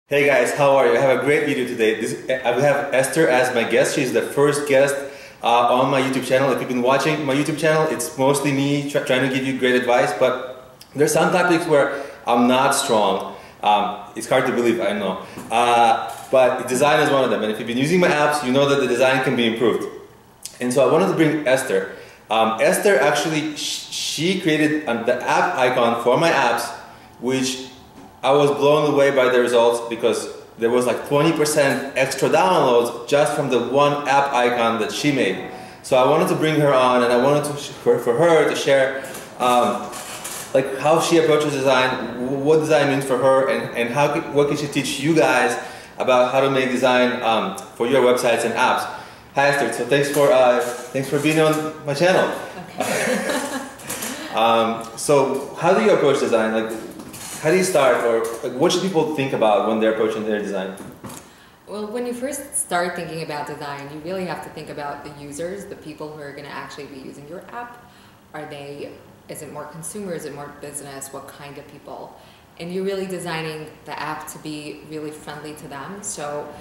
Hey guys, how are you? I have a great video today. I have Esther as my guest. She's the first guest on my YouTube channel. If you've been watching my YouTube channel, it's mostly me trying to give you great advice, but there's some topics where I'm not strong. It's hard to believe, I know. But design is one of them, and if you've been using my apps, you know that the design can be improved. And so I wanted to bring Esther. Esther actually, she created the app icon for my apps, which I was blown away by the results because there was like 20% extra downloads just from the one app icon that she made. So I wanted to bring her on, and I wanted for her to share like how she approaches design, what design means for her, and what can she teach you guys about how to make design for your websites and apps. Hi Esther, so thanks for being on my channel. Okay. So how do you approach design? How do you start, or what should people think about when they're approaching their design? Well, when you first start thinking about design, you really have to think about the users, the people who are going to actually be using your app. Is it more consumer, is it more business, what kind of people? And you're really designing the app to be really friendly to them. So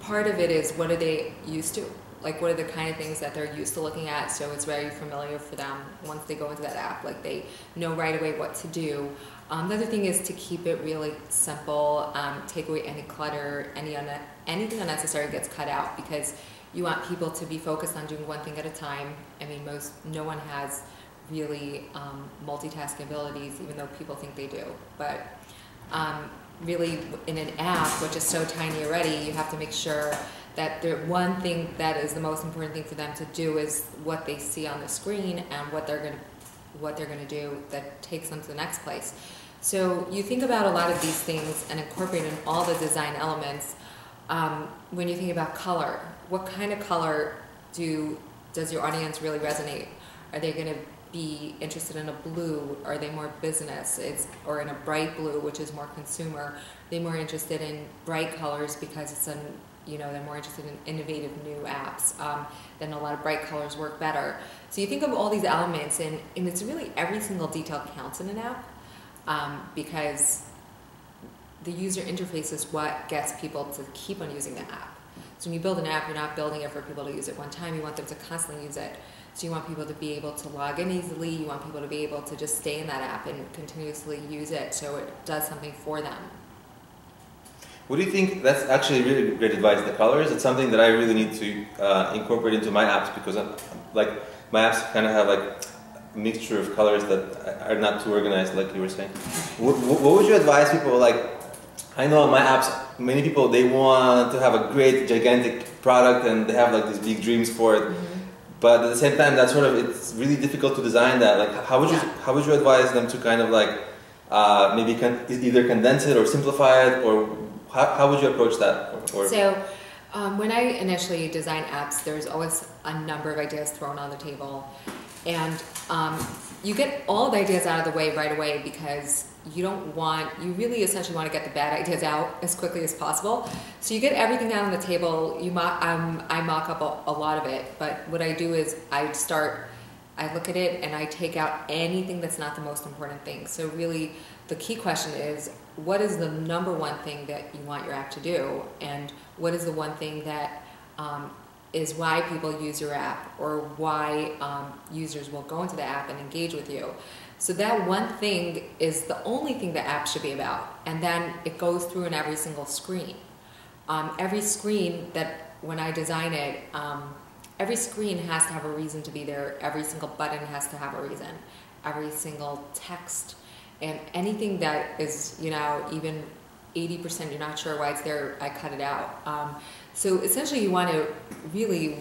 part of it is, what are they used to? Like, what are the kind of things that they're used to looking at, so it's very familiar for them once they go into that app. Like, they know right away what to do. The other thing is to keep it really simple, take away any clutter, anything unnecessary gets cut out, because you want people to be focused on doing one thing at a time. I mean, no one has really multitasking abilities, even though people think they do. But really, in an app, which is so tiny already, you have to make sure that the one thing that is the most important thing for them to do is what they see on the screen, and what they're going to do that takes them to the next place. So you think about a lot of these things and incorporate in all the design elements. When you think about color, what kind of color does your audience really resonate? Are they going to be interested in a blue? Are they more business? Or in a bright blue, which is more consumer? Are they more interested in bright colors because they're more interested in innovative new apps? Then a lot of bright colors work better. So you think of all these elements, and it's really every single detail counts in an app, because the user interface is what gets people to keep on using the app. So when you build an app, you're not building it for people to use it one time. You want them to constantly use it. So you want people to be able to log in easily. You want people to be able to just stay in that app and continuously use it, so it does something for them. What do you think? That's actually really great advice. The colors, it's something that I really need to incorporate into my apps, because my apps kind of have like a mixture of colors that are not too organized, like you were saying. What would you advise people? I know on my apps, many people, they want to have a great, gigantic product, and they have like these big dreams for it. Mm-hmm. But at the same time, it's really difficult to design that. How would you advise them to kind of maybe either condense it or simplify it, or how would you approach that? So when I initially design apps, there's always a number of ideas thrown on the table, and you get all the ideas out of the way right away, because you really essentially want to get the bad ideas out as quickly as possible. So you get everything out on the table. I mock up a lot of it, but what I do is I look at it and I take out anything that's not the most important thing. So really, the key question is, what is the number one thing that you want your app to do, and what is the one thing that is why people use your app, or why users will go into the app and engage with you. So that one thing is the only thing the app should be about, and then it goes through in every single screen. Every screen that, when I design it, every screen has to have a reason to be there. Every single button has to have a reason. Every single text, and anything that is, even 80% you're not sure why it's there, I cut it out. So essentially, you want to really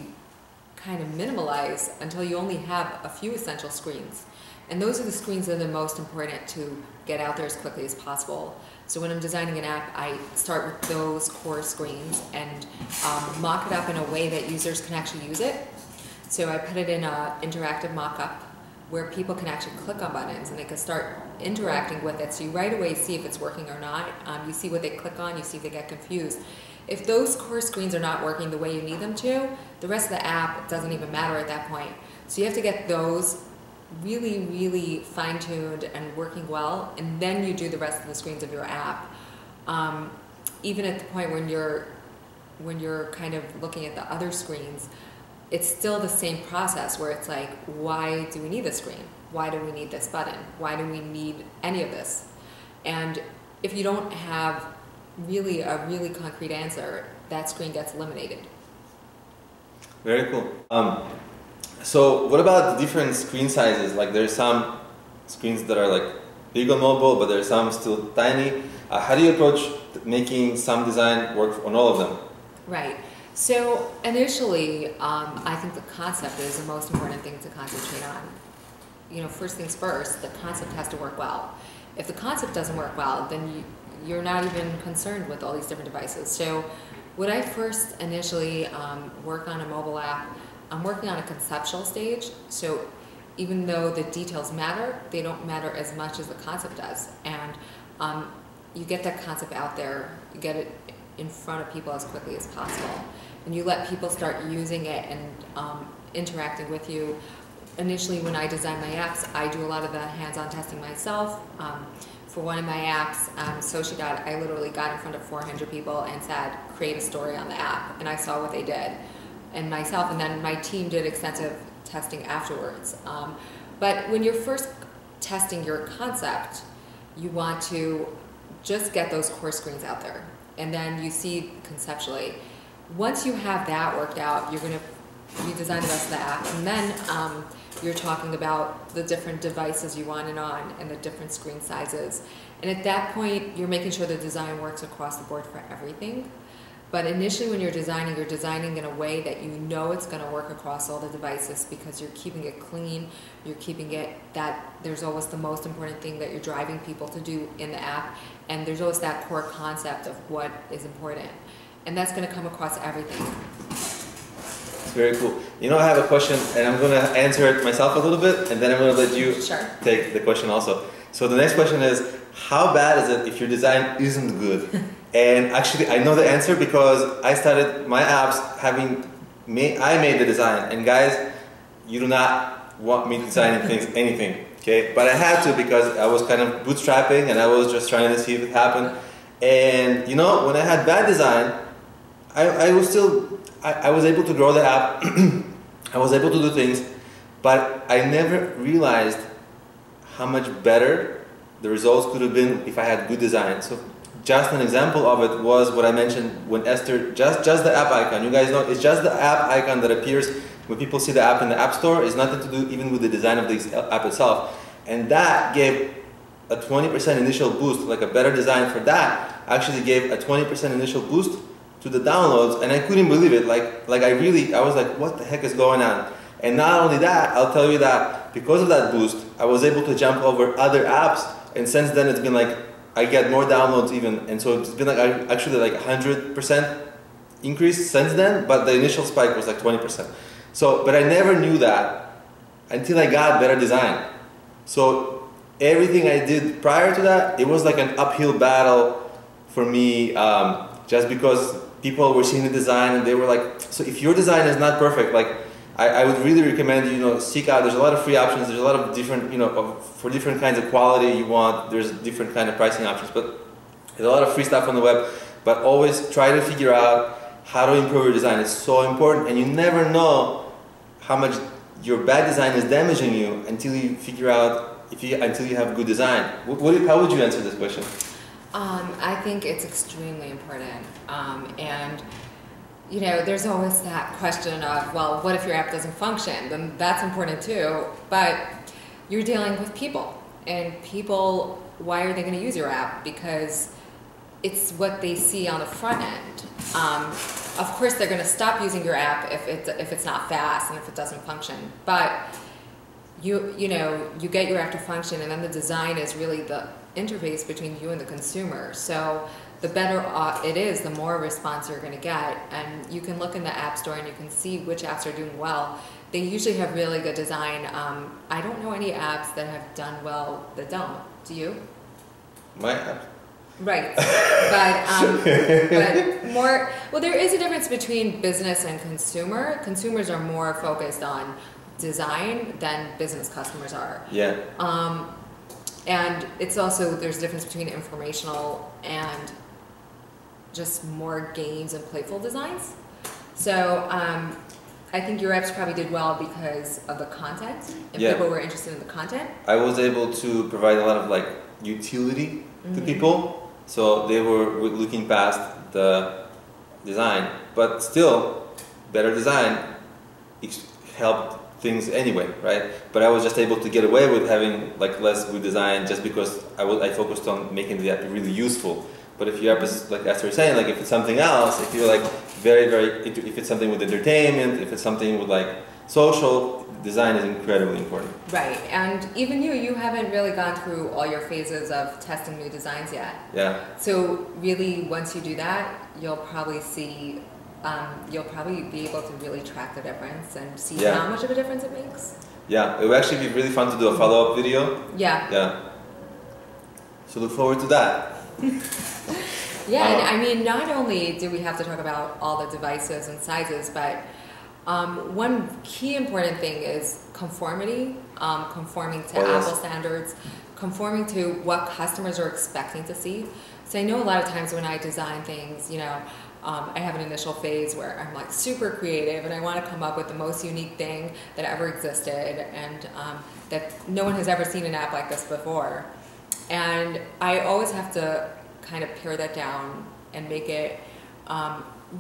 kind of minimalize until you only have a few essential screens. And those are the screens that are the most important to get out there as quickly as possible. So when I'm designing an app, I start with those core screens and mock it up in a way that users can actually use it. So I put it in an interactive mock-up where people can actually click on buttons and they can start interacting with it. So you right away see if it's working or not. You see what they click on, you see if they get confused. If those core screens are not working the way you need them to, the rest of the app doesn't even matter at that point. So you have to get those really, really fine-tuned and working well, and then you do the rest of the screens of your app. even at the point when you're kind of looking at the other screens, it's still the same process where it's like, why do we need this screen? Why do we need this button? Why do we need any of this? And if you don't have really a really concrete answer, that screen gets eliminated. Very cool. So what about the different screen sizes? Like there's some screens that are like big on mobile, but there's some still tiny. How do you approach making some design work on all of them? Right. So initially, I think the concept is the most important thing to concentrate on. First things first, the concept has to work well. If the concept doesn't work well, then you're not even concerned with all these different devices. So when I first initially work on a mobile app, I'm working on a conceptual stage. So even though the details matter, they don't matter as much as the concept does. And you get that concept out there, you get it in front of people as quickly as possible. And you let people start using it and interacting with you. Initially, when I design my apps, I do a lot of the hands-on testing myself. For one of my apps, Sociidot, I literally got in front of 400 people and said, create a story on the app. And I saw what they did. And myself, and then my team did extensive testing afterwards. But when you're first testing your concept, you want to just get those core screens out there. And then you see conceptually. Once you have that worked out, you're going to redesign the rest of the app. And then you're talking about the different devices you want it on and the different screen sizes. And at that point, you're making sure the design works across the board for everything. But initially when you're designing in a way that you know it's going to work across all the devices because you're keeping it clean, you're keeping it that there's always the most important thing that you're driving people to do in the app, and there's always that core concept of what is important. And that's going to come across everything. Very cool. I have a question, and I'm going to answer it myself a little bit, and then I'm going to let you take the question also. So the next question is, how bad is it if your design isn't good? And actually, I know the answer because I started my apps I made the design, and guys, you do not want me designing anything, okay? But I had to because I was kind of bootstrapping, and I was just trying to see if it happened. And when I had bad design, I was able to grow the app, I was able to do things, but I never realized how much better the results could have been if I had good design. So just an example of it was what I mentioned when Esther, just the app icon. You guys know, it's just the app icon that appears when people see the app in the App Store. It's nothing to do even with the design of the app itself. And that gave a 20% initial boost, like a better design for that actually gave a 20% initial boost to the downloads, and I couldn't believe it. I was like, what the heck is going on? And not only that, I'll tell you that because of that boost, I was able to jump over other apps, and since then it's been like, I get more downloads even, and so it's been actually like 100% increase since then, but the initial spike was like 20%. So, but I never knew that until I got better design. So everything I did prior to that, it was like an uphill battle for me, just because people were seeing the design and they were like, so if your design is not perfect, like I would really recommend seek out. There's a lot of free options. There's a lot of different, for different kinds of quality you want. There's different kind of pricing options, but there's a lot of free stuff on the web. But always try to figure out how to improve your design. It's so important, and you never know how much your bad design is damaging you until you figure out until you have good design. How would you answer this question? I think it's extremely important, and there's always that question of, well, what if your app doesn't function? Then that's important too, but you're dealing with people, and people, why are they going to use your app? Because it's what they see on the front end. Of course, they're going to stop using your app if it's not fast and if it doesn't function, but you get your app to function, and then the design is really the interface between you and the consumer. So the better it is, the more response you're going to get. And you can look in the App Store and you can see which apps are doing well. They usually have really good design. I don't know any apps that have done well that don't. Do you? My app. Right. But more, well, there is a difference between business and consumer. Consumers are more focused on design than business customers are. Yeah. And it's also, there's a difference between informational and just more games and playful designs. So I think your apps probably did well because of the content, and people were interested in the content. I was able to provide a lot of like utility to people, so they were looking past the design, but still better design helped things anyway, right? But I was just able to get away with having like less good design just because I focused on making the app really useful. But if your app is, like Esther was saying, like if it's something else, if you're like if it's something with entertainment, if it's something with like social, design is incredibly important. Right, and even you haven't really gone through all your phases of testing new designs yet. Yeah. So really, once you do that, you'll probably see, you'll probably be able to really track the difference and see how much of a difference it makes. Yeah, it will actually be really fun to do a follow-up video. Yeah. Yeah. So look forward to that. Yeah, and I mean, not only do we have to talk about all the devices and sizes, but one key important thing is conformity, conforming to Apple standards, conforming to what customers are expecting to see. So I know a lot of times when I design things, you know, I have an initial phase where I'm like super creative and I want to come up with the most unique thing that ever existed, and that no one has ever seen an app like this before. And I always have to kind of pare that down and make it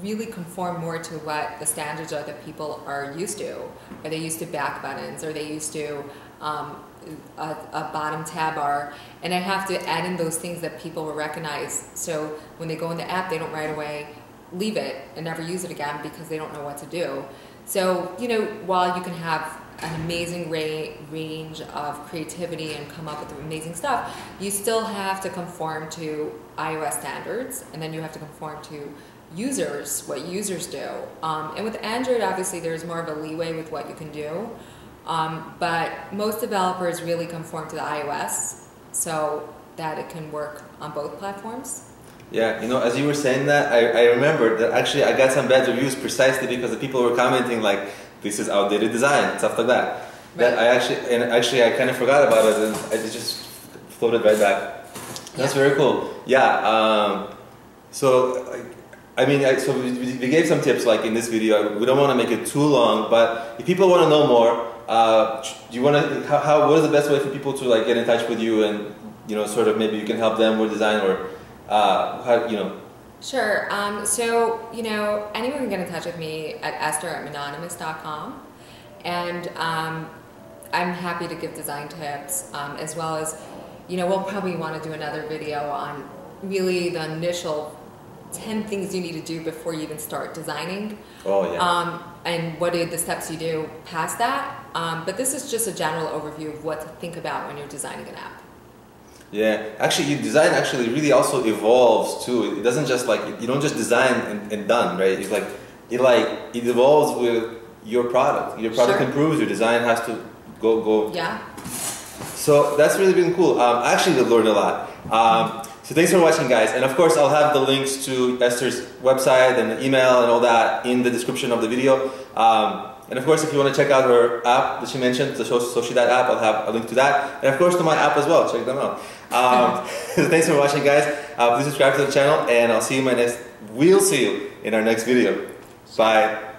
really conform more to what the standards are that people are used to. Are they used to back buttons? Are they used to a bottom tab bar? And I have to add in those things that people will recognize. So when they go in the app, they don't right away leave it and never use it again because they don't know what to do. So, you know, while you can have an amazing range of creativity and come up with amazing stuff, you still have to conform to iOS standards, and then you have to conform to users, what users do. And with Android, obviously, there's more of a leeway with what you can do, but most developers really conform to the iOS so that it can work on both platforms. Yeah, you know, as you were saying that, I remembered that actually I got some bad reviews precisely because the people were commenting like, this is outdated design, stuff like that. Right. That I kind of forgot about it, and it just floated right back. That's very cool. Yeah. So, I mean, so we gave some tips like in this video. We don't want to make it too long, but if people want to know more, do you want to? What is the best way for people to like get in touch with you, and you know, sort of maybe you can help them with design, or how, you know? Sure. So, you know, anyone can get in touch with me at esther@mononymous.com, and I'm happy to give design tips, as well as, you know, we'll probably want to do another video on really the initial 10 things you need to do before you even start designing. Oh, yeah. And what are the steps you do past that. But this is just a general overview of what to think about when you're designing an app. Yeah, actually, your design actually really also evolves too. It doesn't just like, you don't just design and done, right? It's like it evolves with your product. Your product improves, your design has to go. Yeah. So that's really been cool. Actually, we learned a lot. So thanks for watching, guys. And of course, I'll have the links to Esther's website and the email and all that in the description of the video. And of course, if you want to check out her app that she mentioned, the Sociidot app, I'll have a link to that. And of course, to my app as well. Check them out. So thanks for watching, guys. Please subscribe to the channel, and I'll see you in we'll see you in our next video. Bye.